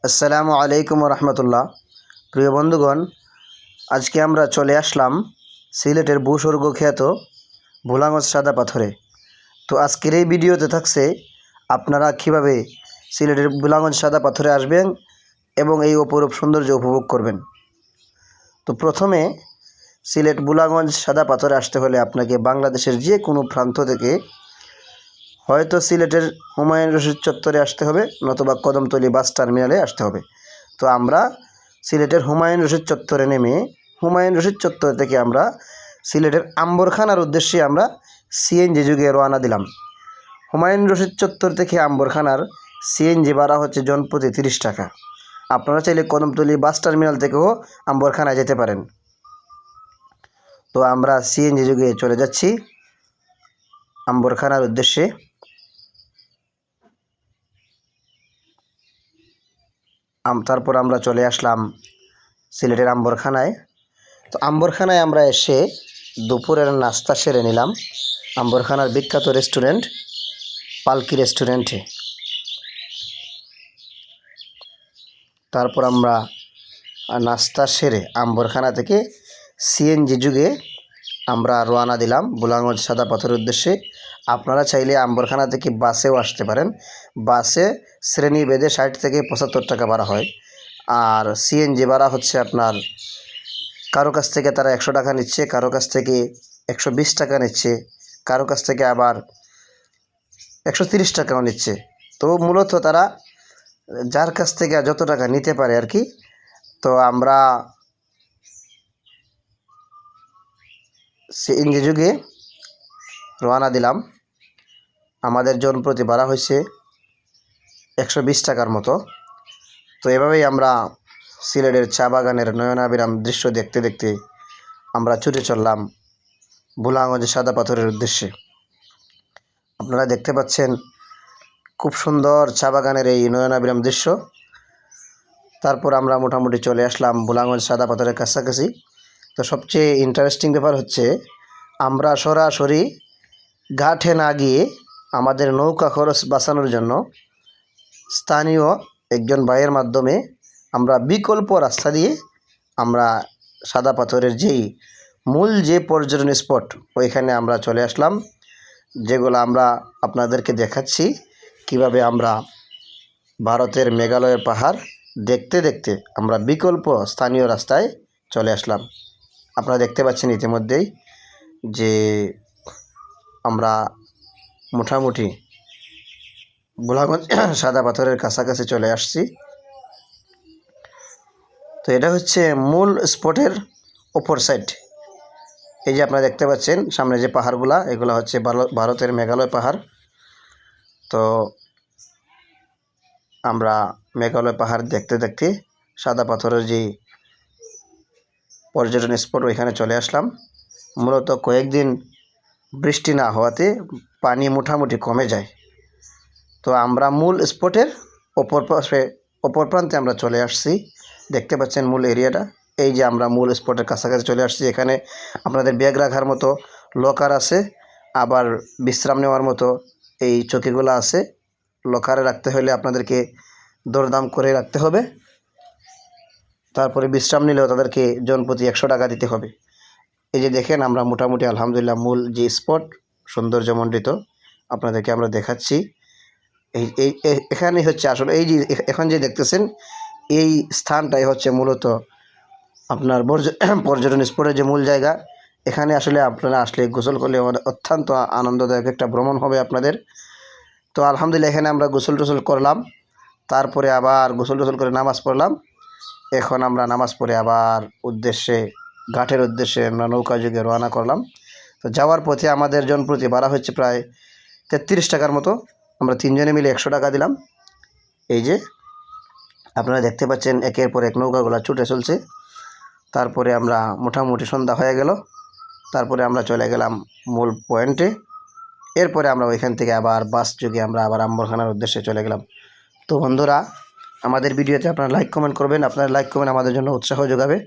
আসসালামু আলাইকুম রহমতুল্লাহ। প্রিয় বন্ধুগণ, আজকে আমরা চলে আসলাম সিলেটের ভূস্বর্গ খ্যাত ভোলাগঞ্জ সাদা পাথরে। তো আজকের এই ভিডিওতে থাকছে আপনারা কিভাবে সিলেটের ভোলাগঞ্জ সাদা পাথরে আসবেন এবং এই অপরূপ সৌন্দর্য উপভোগ করবেন। তো প্রথমে সিলেট ভোলাগঞ্জ সাদা পাথরে আসতে হলে আপনাকে বাংলাদেশের যে কোনো প্রান্ত থেকে হয়তো সিলেটের হুমায়ুন রশিদ চত্বরে আসতে হবে, নতুবা কদমতলী বাস টার্মিনালে আসতে হবে। তো আমরা সিলেটের হুমায়ুন রশিদ চত্বরে নেমে হুমায়ুন রশিদ চত্বর থেকে আমরা সিলেটের আম্বরখানার উদ্দেশ্যে আমরা সিএনজি যুগে রওনা দিলাম। হুমায়ুন রশিদ চত্বর থেকে আম্বরখানার সিএনজি ভাড়া হচ্ছে জনপ্রতি 30 টাকা। আপনারা চাইলে কদমতলী বাস টার্মিনাল থেকেও আম্বরখানায় যেতে পারেন। তো আমরা সিএনজি যুগে চলে যাচ্ছি আম্বরখানার উদ্দেশ্যে। তারপর আমরা চলে আসলাম সিলেটের আম্বরখানায়। তো আম্বরখানায় আমরা এসে দুপুরের নাস্তা সেরে নিলাম আম্বরখানার বিখ্যাত রেস্টুরেন্ট পালকি রেস্টুরেন্টে। তারপর আমরা নাস্তা সেরে আম্বরখানা থেকে সিএনজি যুগে আমরা রওনা দিলাম ভোলাগঞ্জ সাদা পাথরের উদ্দেশ্যে। আপনারা চাইলে আম্বরখানা থেকে বাসেও আসতে পারেন। বাসে শ্রেণী বেঁধে 60 থেকে 75 টাকা ভাড়া হয়, আর সিএনজি ভাড়া হচ্ছে আপনার কারো কাছ থেকে তারা 100 টাকা নিচ্ছে, কারো কাছ থেকে 120 টাকা নিচ্ছে, কারো কাছ থেকে আবার 130 টাকাও নিচ্ছে। তো মূলত তারা যার কাছ থেকে যত টাকা নিতে পারে আর কি। তো আমরা সিএনজি যুগে রওনা দিলাম। আমাদের জনপ্রতি ভাড়া হয়েছে 120 টাকার মতো। তো এভাবেই আমরা সিলেটের চা বাগানের নয়নাভিরাম দৃশ্য দেখতে দেখতে আমরা ছুটে চললাম ভোলাগঞ্জ সাদা পাথরের উদ্দেশ্যে। আপনারা দেখতে পাচ্ছেন খুব সুন্দর চা বাগানের এই নয়নাভিরাম দৃশ্য। তারপর আমরা মোটামুটি চলে আসলাম ভোলাগঞ্জ সাদা পাথরের কাছাকাছি। তো সবচেয়ে ইন্টারেস্টিং ব্যাপার হচ্ছে আমরা সরাসরি ঘাটে না গিয়ে আমাদের নৌকা খরচ বাঁচানোর জন্য স্থানীয় একজন ভাইয়ের মাধ্যমে আমরা বিকল্প রাস্তা দিয়ে আমরা সাদা পাথরের যেই মূল যে পর্যটন স্পট ওইখানে আমরা চলে আসলাম, যেগুলো আমরা আপনাদেরকে দেখাচ্ছি কিভাবে আমরা ভারতের মেঘালয়ের পাহাড় দেখতে দেখতে আমরা বিকল্প স্থানীয় রাস্তায় চলে আসলাম। আপনারা দেখতে পাচ্ছেন ইতিমধ্যেই যে আমরা মোটামুটি ভোলাগঞ্জ সাদা পাথরের কাছাকাছি চলে আসছি। তো এটা হচ্ছে মূল স্পটের অপর সাইড। এই যে আপনারা দেখতে পাচ্ছেন সামনে যে পাহাড়গুলা, এগুলো হচ্ছে ভারতের মেঘালয় পাহাড়। তো আমরা মেঘালয় পাহাড় দেখতে দেখতে সাদা পাথরের যে পর্যটন স্পট ওইখানে চলে আসলাম। মূলত কয়েকদিন বৃষ্টি না হওয়াতে পানি মোটামুটি কমে যায়। তো আমরা মূল স্পটের অপর প্রান্তে আমরা চলে আসছি। দেখতে পাচ্ছেন মূল এরিয়াটা। এই যে আমরা মূল স্পটের কাছাকাছি চলে আসছি। এখানে আপনাদের ব্যাগ রাখার মতো লকার আছে, আবার বিশ্রাম নেওয়ার মতো এই চৌকিগুলো আছে। লকারে রাখতে হলে আপনাদেরকে দরদাম করে রাখতে হবে, তারপরে বিশ্রাম নিলেও তাদেরকে জনপ্রতি 100 টাকা দিতে হবে। এই যে দেখেন আমরা মোটামুটি আলহামদুলিল্লাহ মূল যে স্পট সৌন্দর্যমণ্ডিত আপনাদেরকে আমরা দেখাচ্ছি। এই এখানে হচ্ছে আসলে এই যে এখন যে দেখতেছেন এই স্থানটাই হচ্ছে মূলত আপনার পর্যটন স্পটের যে মূল জায়গা। এখানে আসলে আপনারা আসলে গোসল করলে অত্যন্ত আনন্দদায়ক একটা ভ্রমণ হবে আপনাদের। তো আলহামদুলিল্লাহ এখানে আমরা গোসল টোসল করলাম, তারপরে আবার গোসল টোসল করে নামাজ পড়লাম। এখন আমরা নামাজ পড়ে আবার ঘাটের উদ্দেশ্যে আমরা নৌকা যুগে রওনা করলাম। তো যাওয়ার পথে আমাদের জনপ্রতি ভাড়া হচ্ছে প্রায় 33 টাকার মতো। আমরা 3 জনে মিলে 100 টাকা দিলাম। এই যে আপনারা দেখতে পাচ্ছেন একের পর এক নৌকাগুলো ছুটে চলছে। তারপরে আমরা মোটামুটি সন্ধ্যা হয়ে গেল। তারপরে আমরা চলে গেলাম মূল পয়েন্টে। এরপরে আমরা ওইখান থেকে আবার বাস যোগে আমরা আবার আম্বরখানার উদ্দেশ্যে চলে গেলাম। তো বন্ধুরা, আমাদের ভিডিওতে আপনারা লাইক কমেন্ট করবেন। আপনার লাইক কমেন্ট আমাদের জন্য উৎসাহ যোগাবে।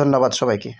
ধন্যবাদ সবাইকে।